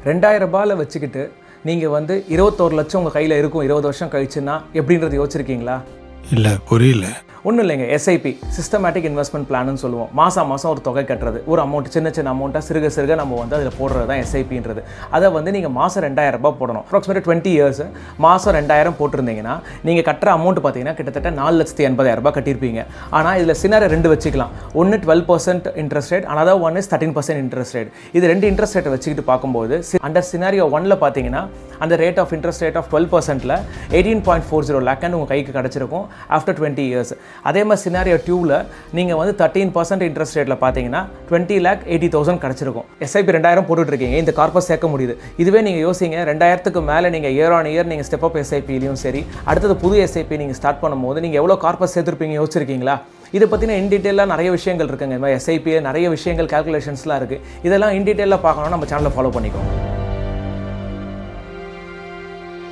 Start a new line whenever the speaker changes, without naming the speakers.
ரூ. 2000 வச்சுக்கிட்டு நீங்கள் வந்து 21 லட்சம் உங்கள் கையில் இருக்கும் 20 வருஷம் கழிச்சுன்னா எப்படின்றது யோசிச்சிருக்கீங்களா?
இல்லை, புரியல.
ஒன்றும் இல்லைங்க, எஸ்ஐபி சிஸ்டமேட்டிக் இன்வெஸ்ட்மெண்ட் பிளான்னு சொல்லுவோம். மாதம் ஒரு தொகை கட்டுறது, ஒரு அமௌண்ட் சின்ன அமௌண்ட்டாக சிறுக நம்ம வந்து அதில் போடுறது தான் எஸ்ஐபின்றது. அதை வந்து நீங்கள் மாதம் ரூ. 2000 போடணும். அப்ராக்சிமேட் 20 இயர்ஸ் மாதம் 2000 போட்டிருந்தீங்கன்னா நீங்கள் கட்டுற அமௌண்ட் பார்த்தீங்கன்னா கிட்டத்தட்ட 4,80,000 கட்டியிருப்பீங்க. ஆனால் இதில் சினாரியோ 2 வச்சுக்கலாம். ஒன்று 12% interest rate, another one is 13% interest rate. இது 2 இன்ட்ரெஸ்ட் ரேட்டை வச்சுக்கிட்டு பார்க்கும்போது அண்டர் சினாரியோ 1ல் பார்த்தீங்கன்னா அந்த rate of interest rate of 12%ல் 18.40 லேக் உங்கள் கைக்கு கிடச்சிருக்கும் ஆஃப்டர் 20 இயர்ஸ். அதே மாதிரி சினாரியோ 2ல் நீங்கள் வந்து 13% இன்ட்ரெஸ்ட் ரேட்டில் பார்த்தீங்கன்னா 20,80,000 கிடச்சிருக்கும். எஸ்ஐபி 2000 போட்டுட்ருக்கீங்க, இந்த கார்பஸ் சேர்க்க முடியுது. இதுவே நீங்கள் யோசிங்க, 2000க்கு மேலே நீங்கள் இயர் ஆன் இயர் நீங்கள் ஸ்டெப் அப் எஸ்ஐபிலையும் சரி, அடுத்தது புது எஸ்ஐபி நீங்கள் ஸ்டார்ட் பண்ணும்போது நீங்கள் எவ்வளோ கார்பஸ் சேர்த்துருப்பீங்க யோசிச்சிருக்கீங்களா? இதை பற்றின இன் டீட்டெயிலாக நிறைய விஷயங்கள் இருக்குங்க. இந்த மாதிரி எஸ்ஐபியில் நிறைய விஷயங்கள், கால்குலேஷன்ஸ்லாம் இருக்குது. இதெல்லாம் இன் டீட்டெயிலாக பார்க்கணும்னா நம்ம சேனலை ஃபாலோ பண்ணிக்கோங்க.